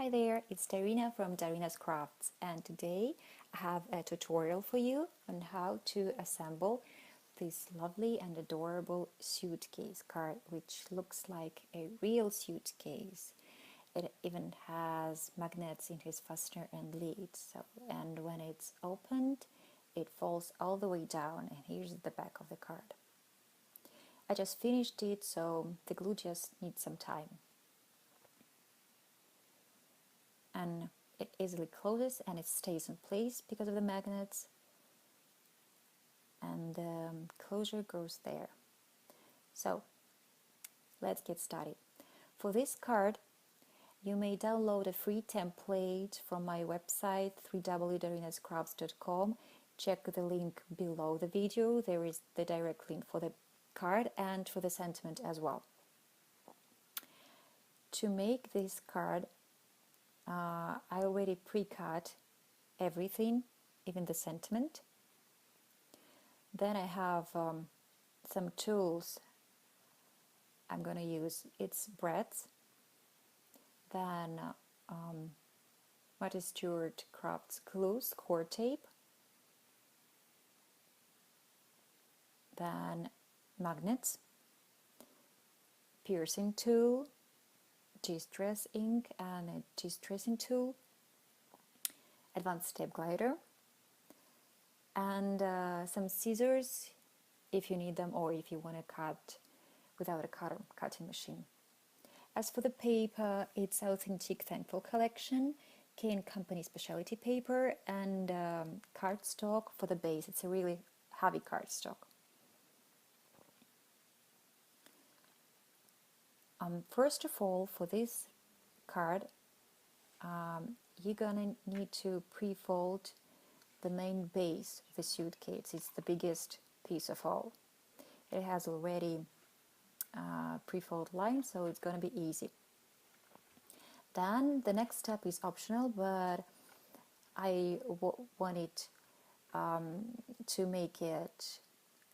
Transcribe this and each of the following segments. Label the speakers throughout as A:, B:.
A: Hi there, it's Darina from Darina's Crafts, and today I have a tutorial for you on how to assemble this lovely and adorable suitcase card, which looks like a real suitcase. It even has magnets in his fastener and lid, and when it's opened it falls all the way down, and here's the back of the card. I just finished it, so the glue just needs some time. And it easily closes and it stays in place because of the magnets, and the closure goes there. So let's get started. For this card you may download a free template from my website www.darinascrafts.com. Check the link below the video. There is the direct link for the card and for the sentiment as well. To make this card, I already pre-cut everything, even the sentiment. Then I have some tools I'm going to use. It's breadth, then Martha Stewart Crafts glue, score tape, then magnets, piercing tool, G-stress ink and a G-stressing tool, advanced step glider, and some scissors if you need them, or if you want to cut without a cutting machine. As for the paper, it's Authentic Thankful Collection, Kane Company specialty paper, and cardstock for the base. It's a really heavy cardstock. First of all, for this card, you're gonna need to pre-fold the main base of the suitcase. It's the biggest piece of all. It has already pre-fold lines, so it's gonna be easy. Then the next step is optional, but I wanted to make it,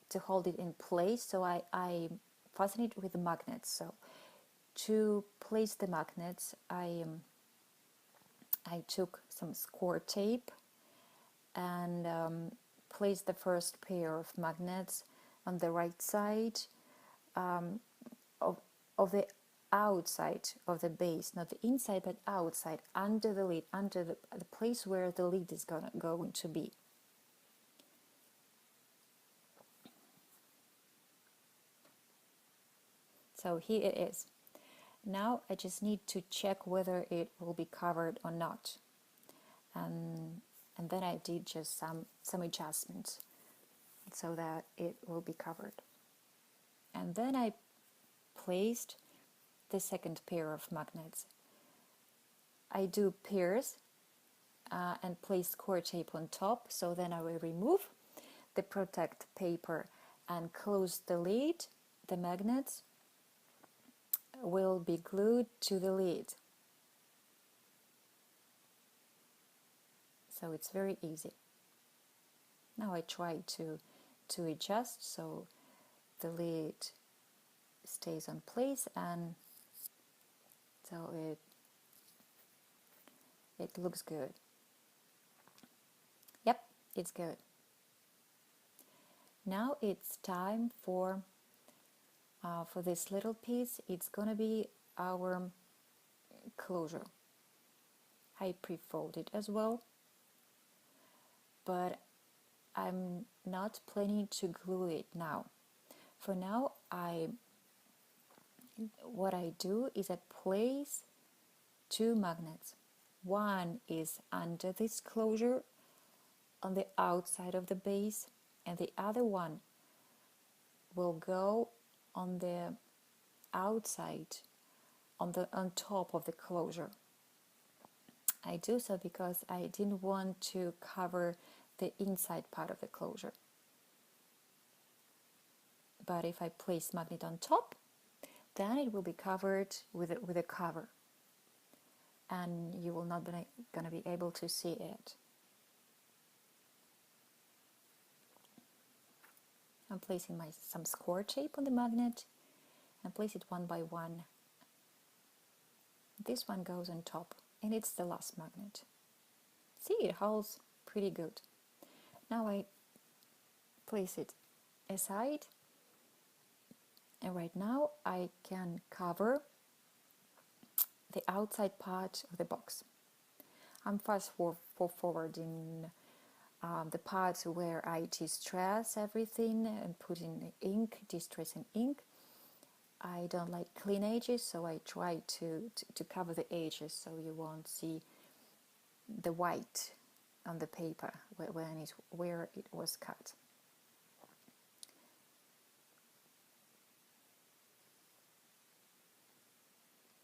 A: to hold it in place, so I fasten it with the magnets. So to place the magnets, I took some score tape and placed the first pair of magnets on the right side of the outside of the base, not the inside but outside, under the lid, under the place where the lid is going to be. So here it is. Now I just need to check whether it will be covered or not, and then I did just some adjustments so that it will be covered. And then I placed the second pair of magnets. I do pairs and place score tape on top, so then I will remove the protect paper and close the lid. The magnets will be glued to the lid. So it's very easy. Now I try to adjust so the lid stays on place, and so it looks good. Yep, it's good. Now it's time for this little piece. It's gonna be our closure. I pre-fold it as well, but I'm not planning to glue it now. For now, what I do is I place two magnets. One is under this closure on the outside of the base, and the other one will go on the outside, on top of the closure. I do so because I didn't want to cover the inside part of the closure. But if I place magnet on top, then it will be covered with a cover, and you will not gonna be able to see it. I'm placing some score tape on the magnet and place it one by one. This one goes on top, and it's the last magnet. See, it holds pretty good. Now I place it aside, and right now I can cover the outside part of the box. I'm fast forwarding the parts where I distress everything and put in ink, distressing ink. I don't like clean edges, so I try to cover the edges so you won't see the white on the paper where it was cut.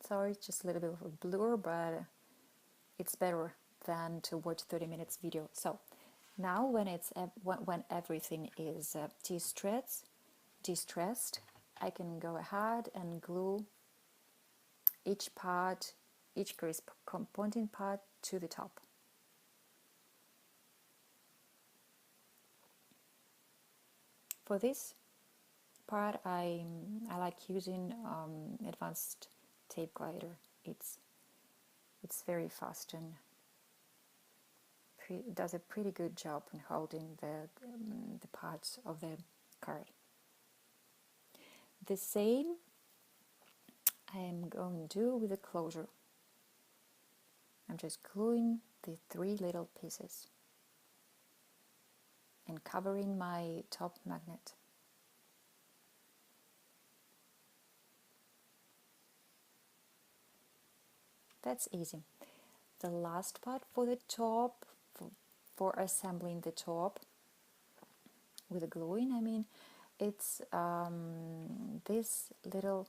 A: Sorry, it's just a little bit of a blur, but it's better than to watch 30 minutes video. So now when everything is distressed, I can go ahead and glue each corresponding part to the top. For this part, I like using advanced tape glider. It's very fast and does a pretty good job in holding the parts of the card. The same I am going to do with the closure. I'm just gluing the 3 little pieces and covering my top magnet. That's easy. The last part for the top, for assembling the top with the gluing, I mean, it's this little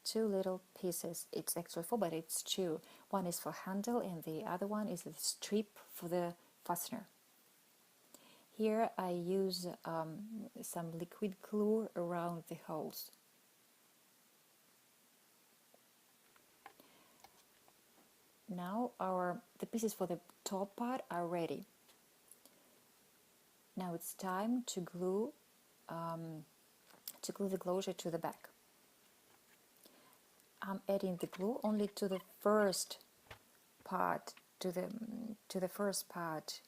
A: 2 little pieces. It's actually 4, but it's 2. One is for handle and the other one is the strip for the fastener. Here I use some liquid glue around the holes. Now the pieces for the top part are ready. Now it's time to glue the closure to the back. I'm adding the glue only to the first part, to the first part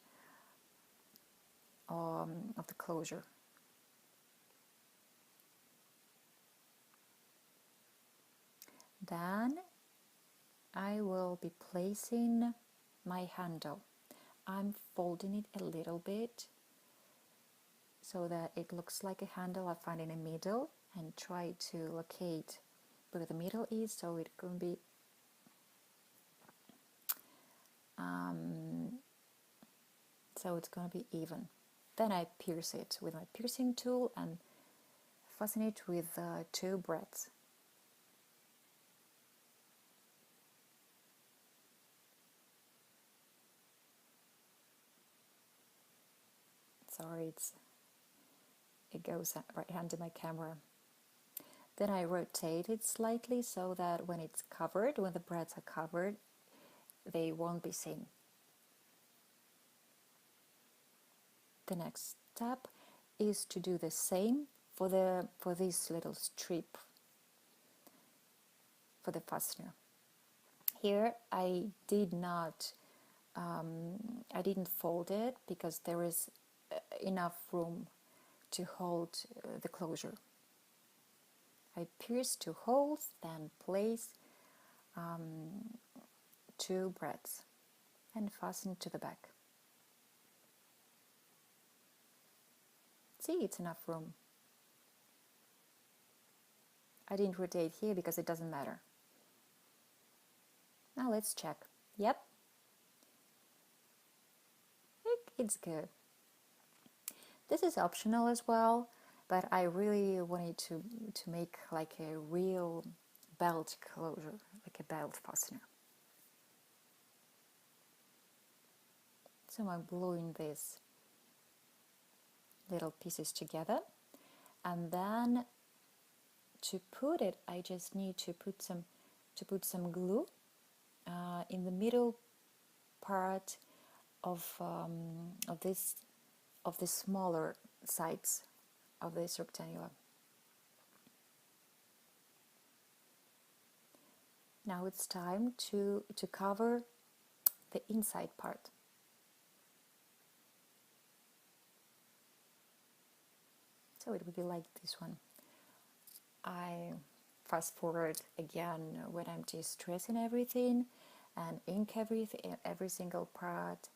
A: of the closure. Then I will be placing my handle. I'm folding it a little bit so that it looks like a handle. I find in the middle and try to locate where the middle is, so it can be so it's going to be even. Then I pierce it with my piercing tool and fasten it with 2 brads. Sorry, it goes right under my camera. Then I rotate it slightly so that when it's covered, when the brads are covered, they won't be seen. The next step is to do the same for this little strip for the fastener. Here I didn't fold it because there is enough room to hold the closure. I pierce 2 holes, then place 2 brads and fasten to the back. See, it's enough room. I didn't rotate here because it doesn't matter. Now let's check. Yep, it's good. This is optional as well, but I really wanted to make like a real belt closure, like a belt fastener. So I'm gluing these little pieces together, and then to put it, I just need to put some glue in the middle part of the smaller sides of this rectangle. Now it's time to cover the inside part. So it would be like this one. I fast forward again when I'm just tracing everything and ink everything, every single part.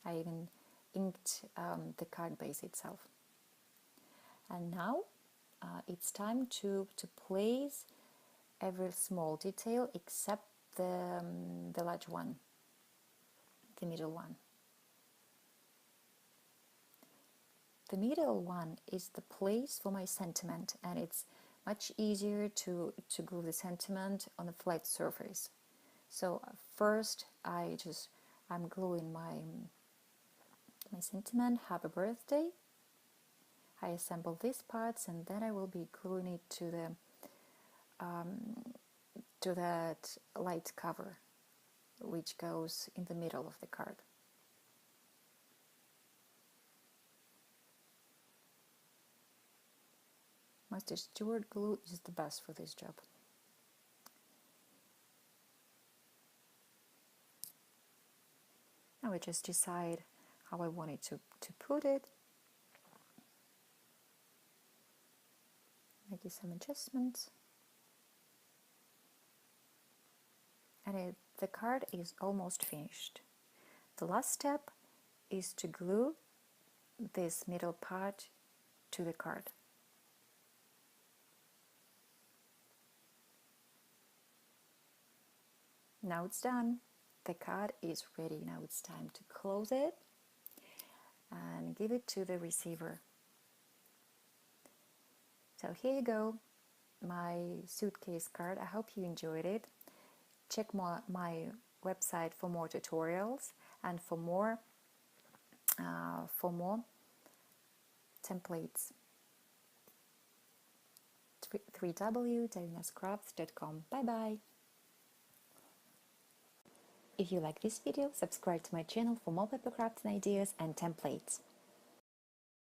A: I even inked the card base itself. And now it's time to place every small detail except the large one, the middle one. The middle one is the place for my sentiment, and it's much easier to glue the sentiment on a flat surface. So first I'm gluing my sentiment, happy birthday. I assemble these parts and then I will be gluing it to that light cover which goes in the middle of the card. Master Stewart glue is the best for this job. Now I just decide how I want it to put it. Making some adjustments. And the card is almost finished. The last step is to glue this middle part to the card. Now it's done. The card is ready. Now it's time to close it and give it to the receiver. So here you go, my suitcase card. I hope you enjoyed it. Check my website for more tutorials and for more templates. www.darinascrafts.com. Bye bye. If you like this video, subscribe to my channel for more paper crafting ideas and templates.